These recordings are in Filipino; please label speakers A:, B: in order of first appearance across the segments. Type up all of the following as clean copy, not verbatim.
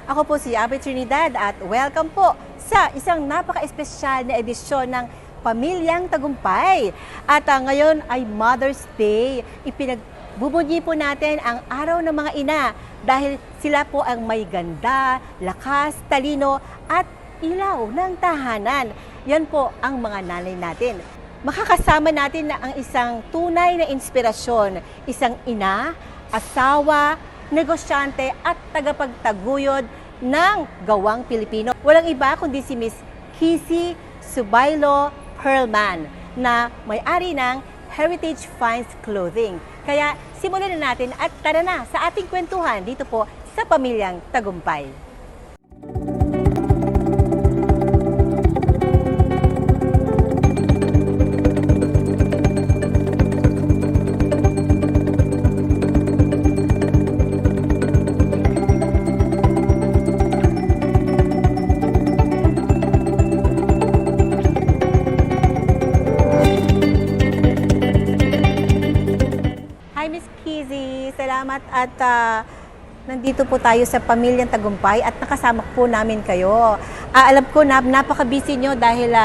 A: Ako po si Abby Trinidad at welcome po sa isang napaka-espesyal na edisyon ng Pamilyang Tagumpay. At ngayon ay Mother's Day. Ipinagbubunyi po natin ang araw ng mga ina dahil sila po ang may ganda, lakas, talino at ilaw ng tahanan. Yan po ang mga nanay natin. Makakasama natin na ang isang tunay na inspirasyon, isang ina, asawa, negosyante at tagapagtaguyod ng gawang Pilipino. Walang iba kundi si Miss Kizzy Subaylo Perlman na may-ari ng Heritage Finds Clothing. Kaya simulan na natin at tara na sa ating kwentuhan dito po sa Pamilyang Tagumpay. Salamat at nandito po tayo sa Pamilyang Tagumpay at nakasama po namin kayo. Alam ko na napaka-busy nyo dahil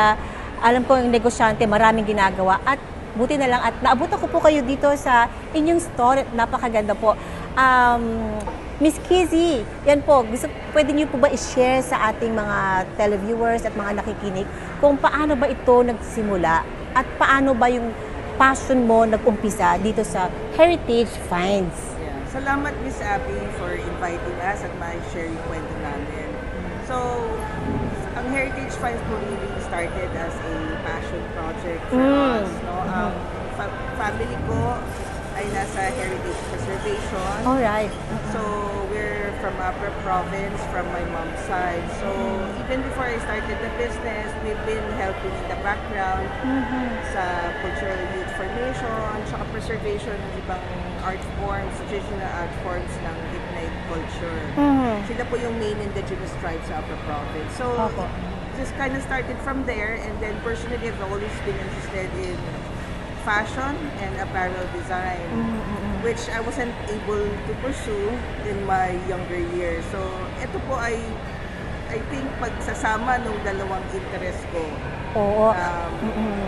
A: alam ko yung negosyante maraming ginagawa at buti na lang at naabutan ko po kayo dito sa inyong store. Napakaganda po. Miss Kizzy, yan po, pwede niyo po ba i-share sa ating mga televiewers at mga nakikinig kung paano ba ito nagsimula at paano ba yung passion mo nag-umpisa dito sa Heritage Finds?
B: Salamat, Miss Abby, for inviting us at ma-share yung kwento namin. So, ang Heritage Finds po really started as a passion project for us. No? Family ko ay nasa heritage preservation.
A: Alright.
B: So, we're from Upper Province, from my mom's side. So, even before I started the business, we've been helping in the background sa cultural youth formation, saka preservation ng ibang art forms, traditional art forms ng Ignay culture. Sila po yung main indigenous tribes sa Upper Province. So, just kind of started from there, and then personally, I've always been interested in fashion and apparel design, which I wasn't able to pursue in my younger years. So, ito po ay, I think, pagsasama ng dalawang interest ko.
A: Oo.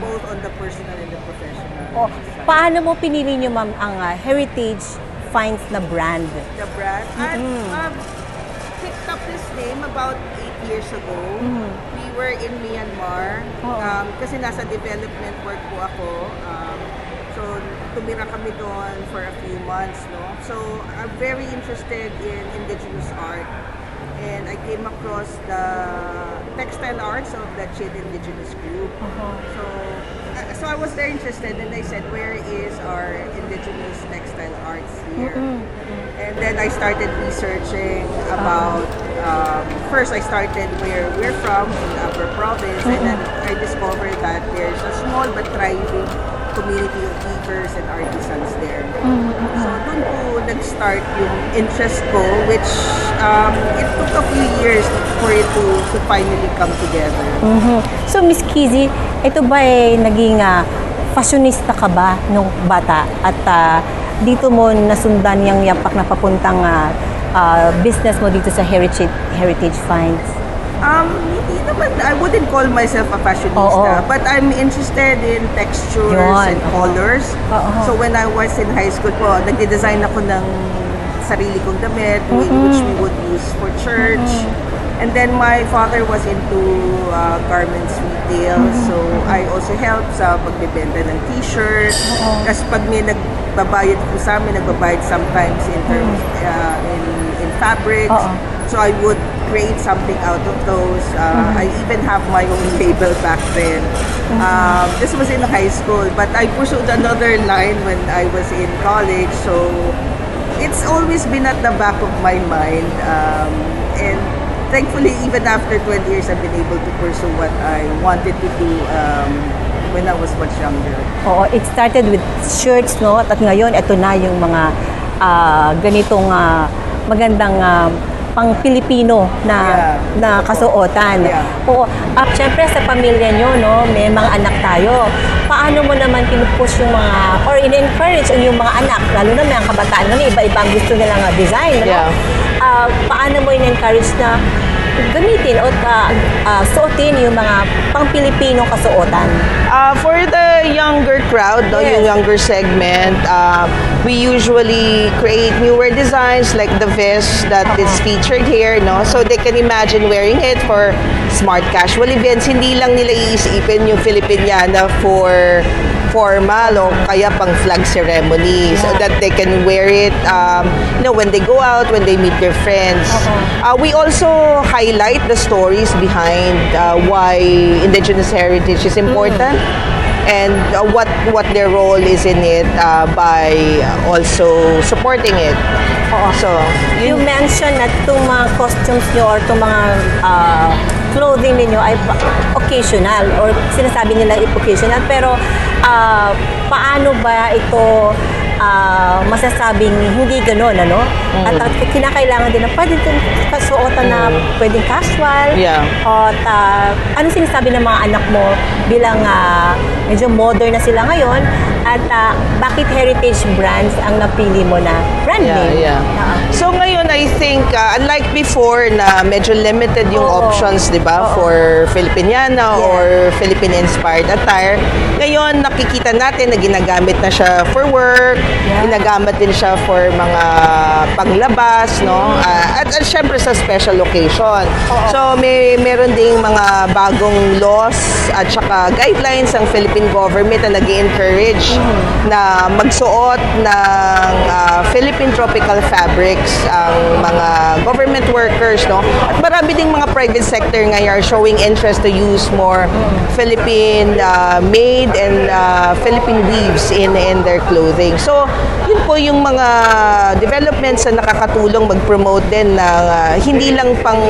B: Both on the personal and the professional.
A: Oo. Paano mo pinili nyo, ma'am, ang Heritage Finds na brand?
B: The brand? I picked up this name about 8 years ago. We were in Myanmar. Kasi nasa development work po ako. So, tumira kami doon for a few months. No? So, I'm very interested in indigenous art. And I came across the textile arts of the Chin indigenous group. So I was very interested, and I said, where is our indigenous textile arts here? And then I started researching about, first I started where we're from, in Upper Province, and then I discovered that there's a small but thriving community of weavers and artisans there. So doon po nag-start yung interest ko, which it took a few years for it to finally come together.
A: So Miss Kizzy, ito ba naging fashionista ka ba nung bata at dito mo nasundan yung yapak na papuntang business mo dito sa Heritage Finds?
B: Hindi naman, I wouldn't call myself a fashionista, but I'm interested in textures and colors. So when I was in high school po, nagde-design ako ng sarili kong damit, which we would use for church. And then my father was into garments retail, so I also helped sa pagbebenta ng t-shirt. Kasi pag may nagbabayad po sa amin, nagbabayad sometimes in terms in fabrics. So I would create something out of those. I even have my own label back then. This was in high school, but I pursued another line when I was in college. So it's always been at the back of my mind. And thankfully, even after 20 years, I've been able to pursue what I wanted to do when I was much younger.
A: Oo, it started with shirts, no? At ngayon, ito na yung mga ganitong magandang pang Pilipino na kasuotan. Oo. Siyempre sa pamilya nyo, no, may mga anak tayo. Paano mo naman pinupush yung mga, or in-encourage yung mga anak, lalo na may kabataan ngayon, iba-ibang gusto nilang design, no? paano mo in-encourage na gamitin o suotin yung mga pang-Pilipino kasuotan?
B: For the younger crowd, no,
A: Yes.
B: yung younger segment, we usually create newer designs like the vest that is featured here, no? So they can imagine wearing it for smart casual events. Hindi lang nila iisipin yung Filipiniana for formal o kaya pang flag ceremony so that they can wear it when they go out, when they meet their friends. We also highlight the stories behind why indigenous heritage is important and what their role is in it by also supporting it. So,
A: You mentioned na itong mga costumes nyo or itong mga clothing ninyo ay occasional or sinasabi nila occasional pero paano ba ito masasabing hindi gano'n, ano? At kinakailangan din na pwede itong kasuotan na pwedeng casual.
B: Yeah.
A: At ano sinasabi ng mga anak mo bilang medyo modern na sila ngayon at bakit heritage brands ang napili mo na brand name?
B: Yeah. So ngayon, I think, unlike before na medyo limited yung options, di ba, for Filipiniana or Philippine-inspired attire, ngayon nakikita natin na ginagamit na siya for work, ginagamit din siya for mga panglabas, no? At syempre sa special occasion. So meron ding mga bagong laws at saka guidelines ang Philippine government na nag-encourage na magsuot ng Philippine tropical fabrics ang mga government workers, no? At marami ding mga private sector ngayon are showing interest to use more Philippine made and Philippine weaves in their clothing. So, yun po yung mga developments na nakakatulong mag-promote din na hindi lang pang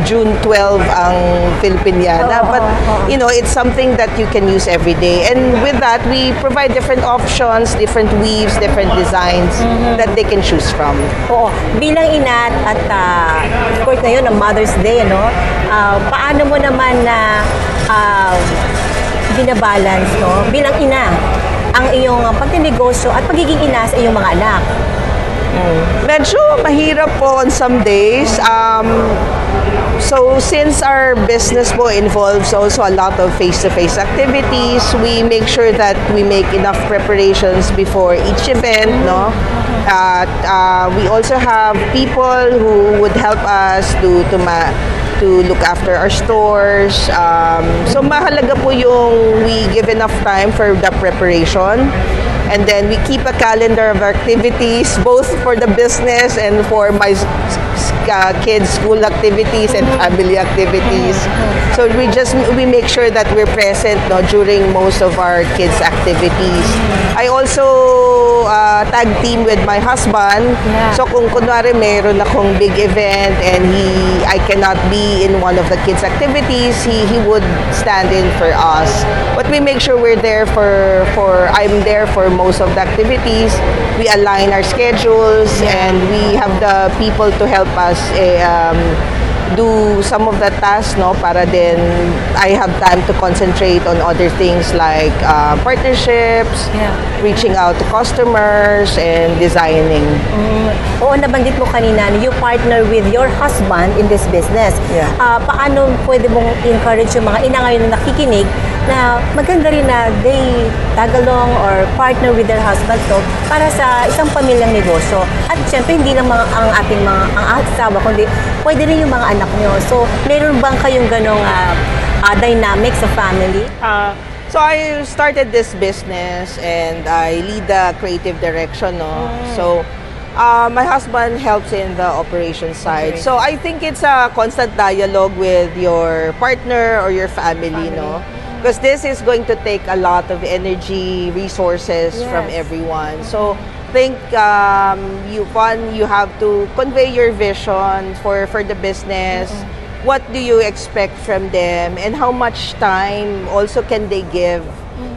B: June 12 ang Filipiniana, but it's something that you can use every day. And with that, we provide different options, different weaves, different designs that they can choose from.
A: Oo. Bilang ina at of course ngayon ang Mother's Day, ano? Paano mo naman na binabalance, no? Bilang ina ang iyong pagninegosyo at pagiging ina sa iyong mga anak?
B: Medyo mahirap po on some days. So since our business po involves also a lot of face-to-face activities, we make sure that we make enough preparations before each event, no? At we also have people who would help us to look after our stores. So mahalaga po yung we give enough time for the preparation. And then we keep a calendar of activities both for the business and for my kids' school activities and family activities. So we make sure that we're present, no, during most of our kids' activities. I also tag team with my husband. So kung kunwari meron akong big event and I cannot be in one of the kids' activities, he would stand in for us. But we make sure we're there I'm there for most of the activities. We align our schedules and we have the people to help us do some of the tasks, no, para then I have time to concentrate on other things like partnerships, reaching out to customers, and designing.
A: Oo, nabanggit mo kanina, you partner with your husband in this business. Paano pwede mong encourage yung mga ina ngayon na nakikinig na maganda rin na they tag along or partner with their husband, so para sa isang pamilyang negosyo. At syempre, hindi lang ang ating mga asawa, kundi pwede rin yung mga anak nyo. So, meron bang kayong ganong dynamic sa family?
B: So I started this business and I lead the creative direction, no? So my husband helps in the operation side. So I think it's a constant dialogue with your partner or your family. No? Because this is going to take a lot of energy, resources from everyone. So I think you have to convey your vision for the business. What do you expect from them and how much time also can they give?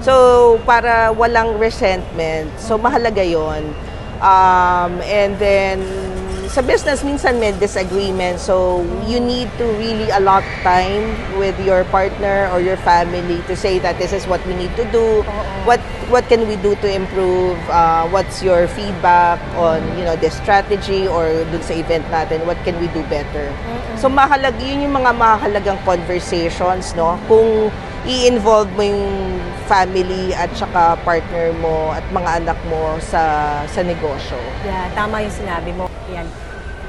B: So para walang resentment. So mahalaga 'yon. And then sa business minsan may disagreement, so you need to really allot time with your partner or your family to say that this is what we need to do. what can we do to improve? What's your feedback on, this strategy or dun sa event natin? What can we do better? So yun yung mga mahalagang conversations, no? Kung i-involve mo yung family at saka partner mo at mga anak mo sa negosyo.
A: Yeah, tama yung sinabi mo. Yan.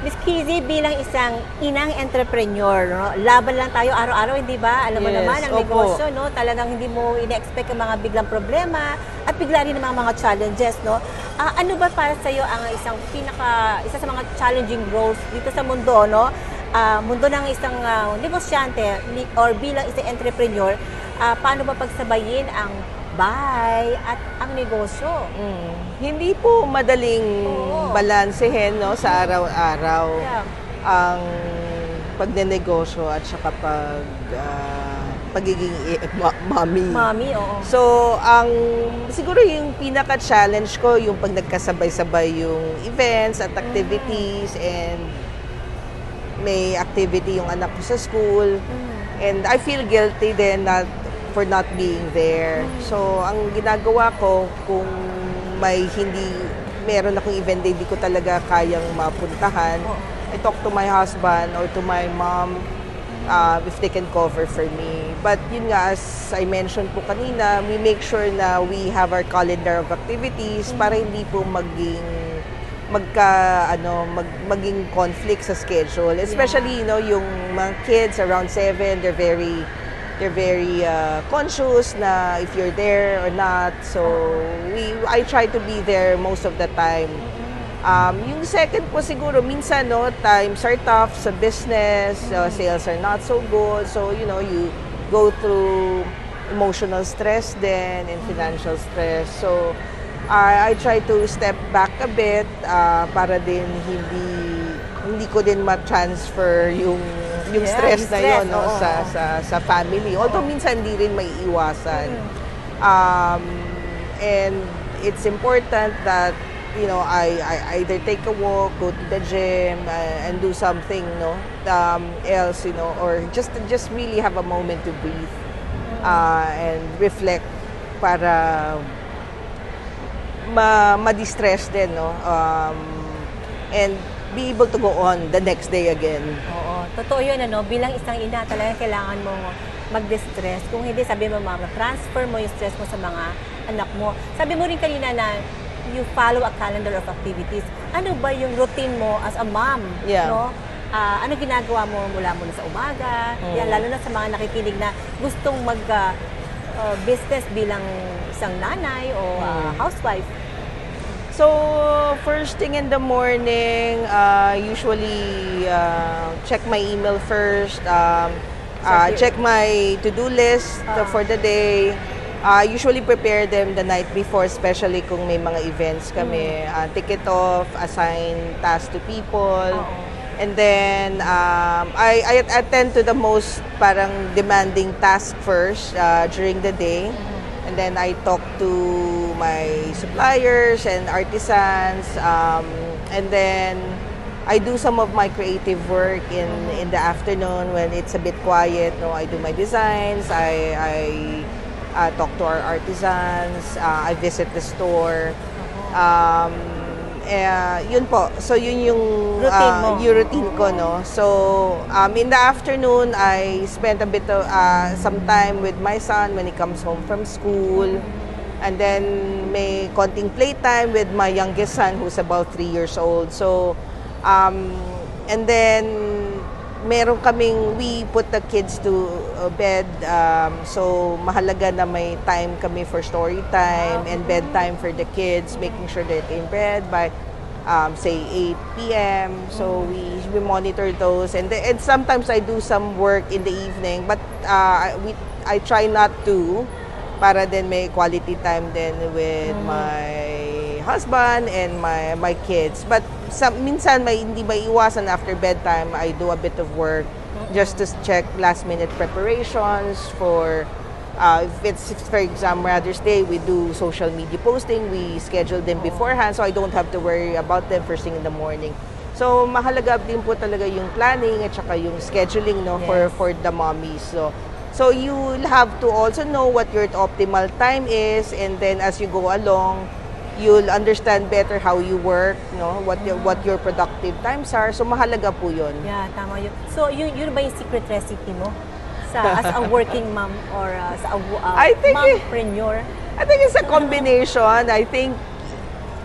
A: Miss Kizzy, bilang isang inang entrepreneur, no? Laban lang tayo araw-araw, hindi ba? Alam mo
B: Yes,
A: naman, ang
B: opo.
A: negosyo, no? Talagang hindi mo ina-expect ang mga biglang problema at bigla rin ang mga challenges, no? Ano ba para sa iyo ang isa sa mga challenging roles dito sa mundo, no? Mundo ng isang negosyante or bilang isang entrepreneur, paano ba pagsabayin ang bahay at ang negosyo?
B: Hindi po madaling balansehin, no, sa araw-araw ang pagnenegosyo at saka pagiging mommy.
A: Mommy, oo.
B: So, siguro yung pinaka-challenge ko yung pag nagkasabay-sabay yung events at activities and may activity yung anak ko sa school. And I feel guilty then for not being there. So, ang ginagawa ko, kung meron akong event day, hindi ko talaga kayang mapuntahan, I talk to my husband or to my mom if they can cover for me. But yun nga, as I mentioned po kanina, we make sure na we have our calendar of activities para hindi po maging conflict sa schedule. Especially, yung mga kids around 7, they're very conscious na if you're there or not. So, I try to be there most of the time. Yung second po siguro, minsan, times are tough sa business, sales are not so good. So, you go through emotional stress then and financial stress. So, I try to step back a bit para din hindi ko din ma-transfer yung stress na yun, no, sa family. Although minsan hindi rin may iwasan. And it's important that I either take a walk, go to the gym, and do something else, or just really have a moment to breathe and reflect para ma-distress din, no? And be able to go on the next day again.
A: Oo, totoo yun, bilang isang ina, talagang kailangan mo mag-distress. Kung hindi, sabi mo, mama, transfer mo yung stress mo sa mga anak mo. Sabi mo rin kanina na you follow a calendar of activities. Ano ba yung routine mo as a mom?
B: Yeah.
A: No? Ano ginagawa mo mula sa umaga? Yan, lalo na sa mga nakikinig na gustong business bilang isang nanay o housewife.
B: So, first thing in the morning, usually check my email first, check my to-do list for the day. Usually prepare them the night before, especially kung may mga events kami. Tick it off, assign tasks to people. And then, I attend to the most parang demanding task first during the day. And then I talk to my suppliers and artisans. And then I do some of my creative work in the afternoon when it's a bit quiet. I do my designs. I talk to our artisans. I visit the store. Yun po. So, yun yung routine ko, no? So, in the afternoon, I spend a bit of some time with my son when he comes home from school. And then, may konting playtime with my youngest son who's about 3 years old. So, and then, we put the kids to bed. So, mahalaga na may time kami for story time and bedtime for the kids, making sure they're in bed by, say, 8 p.m. So, we monitor those. And sometimes I do some work in the evening, but I try not to, para din may quality time din with my husband and my kids. But minsan hindi maiiwasan after bedtime, I do a bit of work just to check last-minute preparations for, if it's, for example, Mother's Day, we do social media posting, we schedule them beforehand so I don't have to worry about them first thing in the morning. So, mahalaga din po talaga yung planning at saka yung scheduling, no, for the mommies. So you'll have to also know what your optimal time is, and then as you go along, you'll understand better how you work, no? What your productive times are. So mahalaga po 'yun.
A: Yeah, tama yun. So yun ba yung secret recipe mo? As a working mom or sa
B: I think
A: mompreneur?
B: I think it's a combination. I think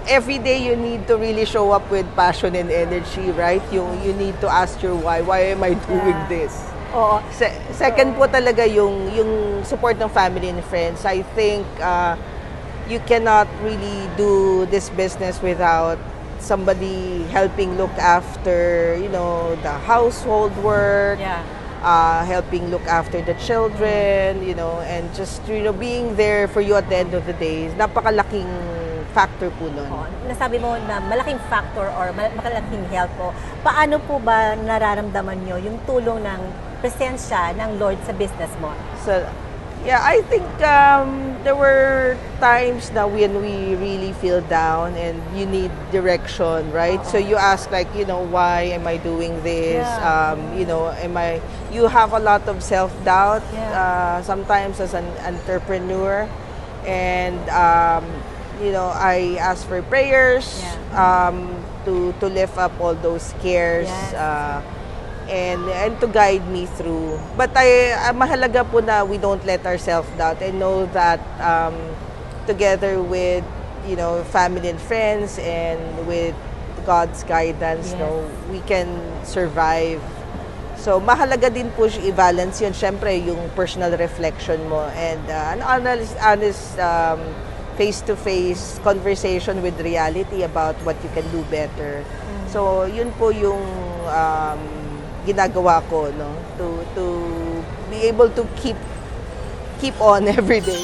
B: every day you need to really show up with passion and energy, right? You need to ask your why. Why am I doing this?
A: Oo.
B: Second po talaga yung support ng family and friends. I think you cannot really do this business without somebody helping look after, the household work.
A: Yeah.
B: Helping look after the children, and just, being there for you at the end of the day. Napakalaking factor po nun.
A: Nasabi mo na malaking factor or malaking help po. Paano po ba nararamdaman nyo yung tulong ng presensya ng Lord sa business mo?
B: So, yeah, I think there were times na when we really feel down and you need direction, right? So you ask why am I doing this?
A: Yeah.
B: You have a lot of self-doubt sometimes as an entrepreneur, and I ask for prayers to lift up all those cares.
A: Yes.
B: And to guide me through. But mahalaga po na we don't let ourselves doubt and know that together with family and friends and with God's guidance, we can survive. So mahalaga din po i-balance yun. Syempre yung personal reflection mo and an honest face-to-face conversation with reality about what you can do better. So yun po yung ginagawa ko, to be able to keep on every day.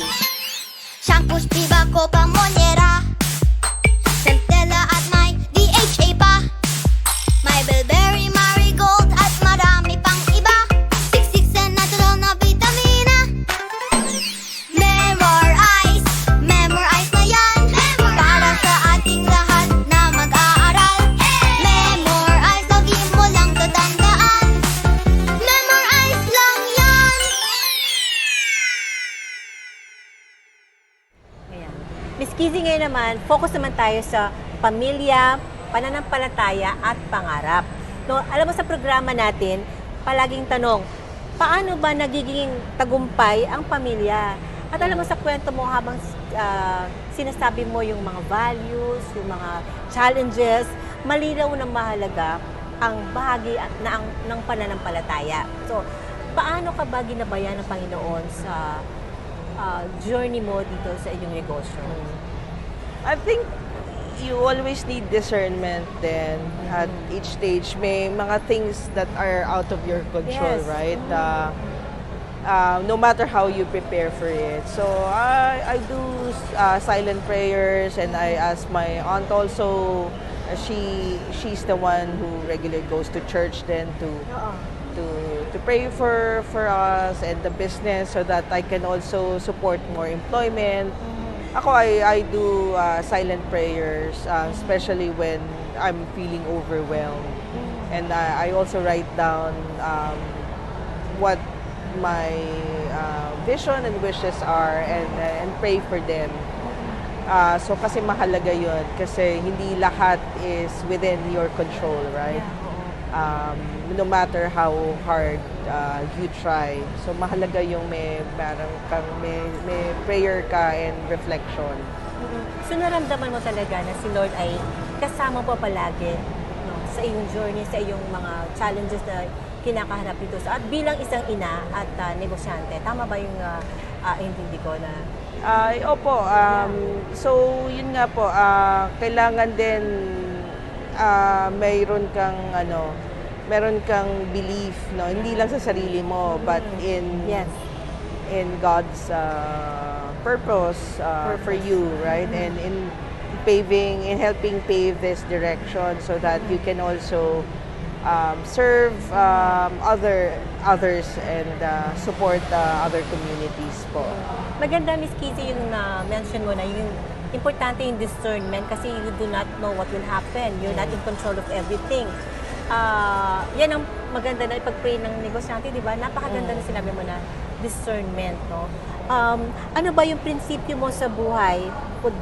C: Shampoo, diba ko pamonyera, Centella at may DHA pa, may Bilberry, Marigold at marami pang iba, siksik sa natural na vitamina. Memorize na yan, para sa ating lahat na mag-aaral. Memorize, lagi mo lang tatandaan, memorize lang yan.
A: Ayan. Miss Kizzy, ngayon naman, focus naman tayo sa pamilya, pananampalataya at pangarap. No, alam mo sa programa natin, palaging tanong, paano ba nagiging tagumpay ang pamilya? At alam mo sa kwento mo habang sinasabi mo yung mga values, yung mga challenges, malinaw na mahalaga ang bahagi ng pananampalataya. So, paano ka ba ginabayan ng Panginoon sa journey mo dito sa inyong negosyo?
B: I think you always need discernment then at each stage. May mga things that are out of your control,
A: Yes.
B: right? No matter how you prepare for it. So I do silent prayers, and I ask my aunt also. She's the one who regularly goes to church then to pray for us and the business so that I can also support more employment. Ako, I do silent prayers, especially when I'm feeling overwhelmed. And I also write down what my vision and wishes are and pray for them. So kasi mahalaga yun kasi hindi lahat is within your control, right? No matter how hard you try. So mahalaga yung may prayer ka and reflection.
A: So naramdaman mo talaga na si Lord ay kasama po palagi, no, sa iyong journey, sa iyong mga challenges na kinakaharap dito. At bilang isang ina at negosyante, tama ba yung intindi ko na?
B: Opo. So yun nga po, kailangan din meron kang belief, no, hindi lang sa sarili mo but in God's purpose for you, right? And in helping pave this direction so that you can also serve others and support other communities po.
A: Maganda, Miss Kizzy, yung mention mo na yung importante yung discernment kasi you do not know what will happen. You're not in control of everything. Yan ang maganda na ipag-pray ng negosyante, di ba? Napakaganda na sinabi mo na discernment, no? Ano ba yung prinsipyo mo sa buhay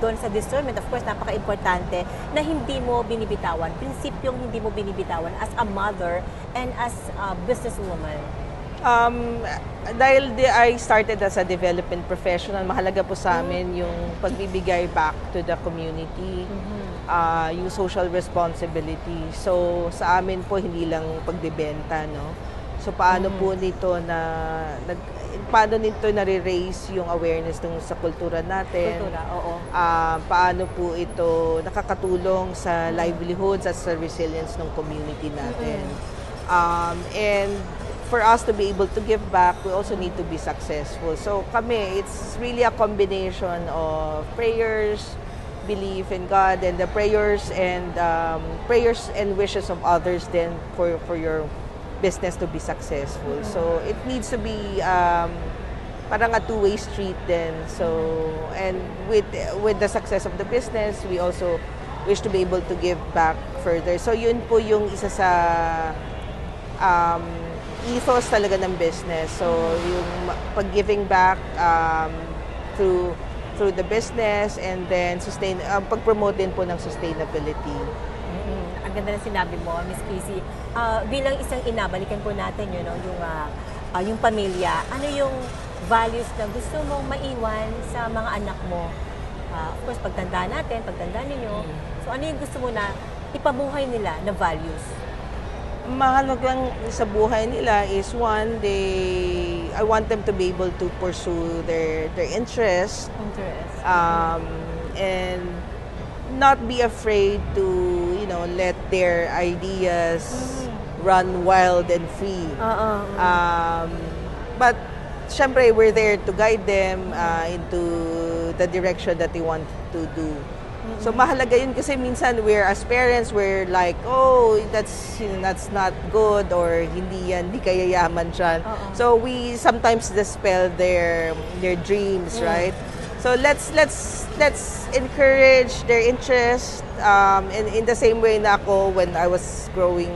A: doon sa discernment? Of course, napaka-importante na hindi mo binibitawan. Prinsipyong hindi mo binibitawan as a mother and as a businesswoman.
B: Dahil I started as a development professional, mahalaga po sa amin yung pagbibigay back to the community, yung social responsibility. So, sa amin po, hindi lang pagdebenta, no? So, paano po nito paano nito nare-raise yung awareness sa kultura natin?
A: Oo.
B: Paano po ito nakakatulong sa livelihoods at sa resilience ng community natin? And for us to be able to give back, we also need to be successful. So kami, it's really a combination of prayers, belief in God, and the prayers and wishes of others then for your business to be successful. So it needs to be parang a two-way street then. So and with the success of the business, we also wish to be able to give back further. So yun po yung isa sa ethos talaga ng business. So yung pag-giving back through the business and then pag-promote din po ng sustainability.
A: Ang ganda ng sinabi mo, Miss Casey. Bilang isang ina, balikan po natin yun, yung pamilya. Ano yung values na gusto mong maiwan sa mga anak mo? Of course, pagtanda ninyo. So ano yung gusto mo na ipabuhay nila na values?
B: Mahalagang sa buhay nila is one, I want them to be able to pursue their interest. And not be afraid to, let their ideas run wild and free. But syempre, we're there to guide them into the direction that they want to do. So mahalaga yun kasi minsan as parents, we're like, oh, that's not good or hindi kaya yaman siyan. So we sometimes dispel their dreams, right? So let's encourage their interest in the same way na ako when I was growing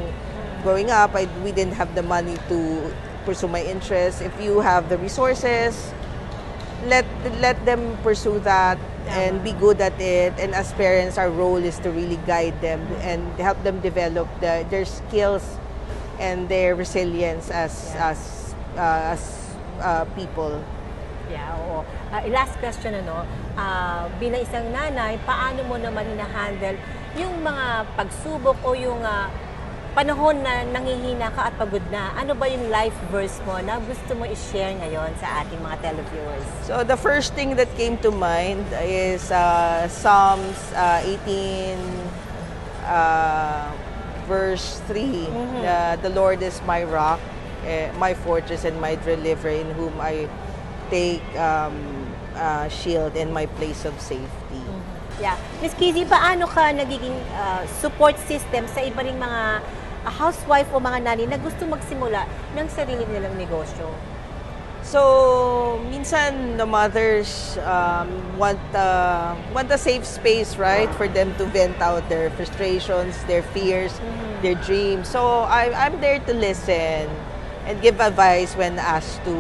B: up, we didn't have the money to pursue my interest. If you have the resources, let them pursue that and be good at it. And as parents, our role is to really guide them and help them develop their skills and their resilience as people.
A: Yeah, oo. Last question, bilang isang nanay, paano mo naman hina-handle yung mga pagsubok o yung panahon na nangihina ka at pagod na? Ano ba yung life verse mo na gusto mo i-share ngayon sa ating mga televiewers?
B: So the first thing that came to mind is Psalms 18 verse 3. The Lord is my rock, my fortress and my deliverer, in whom I take shield and my place of safety.
A: Yeah. Miss Casey, paano ka nagiging support system sa iba ring mga housewife o mga nanay na gusto magsimula ng sarili nilang negosyo?
B: So, minsan the mothers want a safe space, right, for them to vent out their frustrations, their fears, their dreams. So, I'm there to listen and give advice when asked to.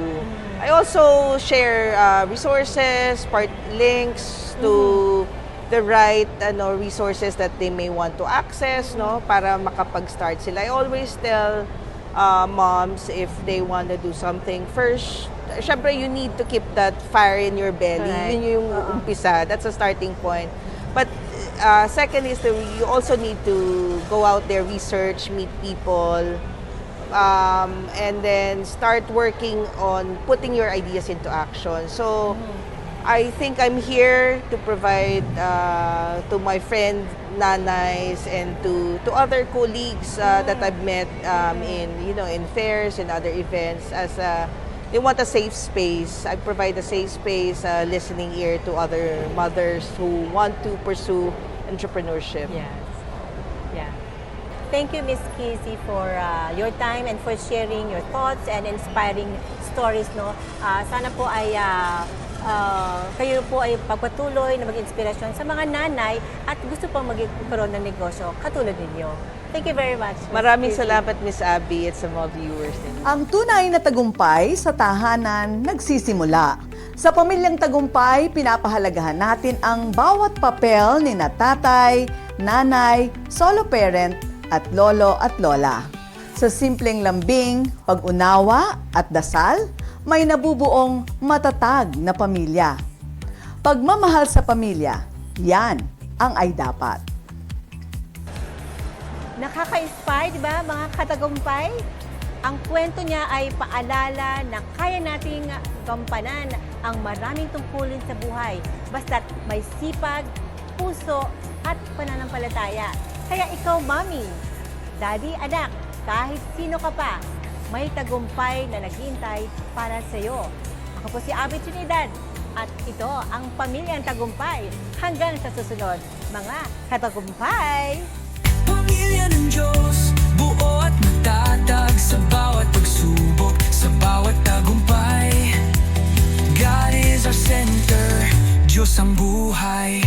B: I also share resources, links to the right resources that they may want to access, para makapag-start sila. I always tell moms, if they want to do something, first, syempre you need to keep that fire in your belly.
A: Correct.
B: Yun yung umpisa. That's a starting point. But second is you also need to go out there, research, meet people, and then start working on putting your ideas into action. So I think I'm here to provide to my friend nanays and to other colleagues that I've met in fairs and other events, as they want a safe space. I provide a safe space, listening ear to other mothers who want to pursue entrepreneurship.
A: Yes. Yeah. Thank you, Miss Casey, for your time and for sharing your thoughts and inspiring stories. Sana po ay kayo po ay pagpatuloy na mag-inspirasyon sa mga nanay at gusto pang magkaroon ng negosyo katulad ninyo. Thank you very much. Miss
B: Maraming
A: Christy.
B: salamat, Miss Abby, at sa mga viewers din.
D: Ang tunay na tagumpay sa tahanan nagsisimula. Sa Pamilyang Tagumpay, pinapahalagahan natin ang bawat papel ni na tatay, nanay, solo parent at lolo at lola. Sa simpleng lambing, pag-unawa at dasal, may nabubuong matatag na pamilya. Pagmamahal sa pamilya, yan ang ay dapat.
A: Nakaka-inspire, di ba, mga katagumpay? Ang kwento niya ay paalala na kaya nating gampanan ang maraming tungkulin sa buhay basta't may sipag, puso at pananampalataya. Kaya ikaw, mami, daddy, anak, kahit sino ka pa, may tagumpay na naghihintay para sa iyo. Ako po si Abby Trinidad at ito ang Pamilyang Tagumpay. Hanggang sa susunod, mga katagumpay!
E: Pamilya ng Diyos, buo at matatag sa bawat pagsubok, sa bawat tagumpay. God is our center, Diyos ang buhay.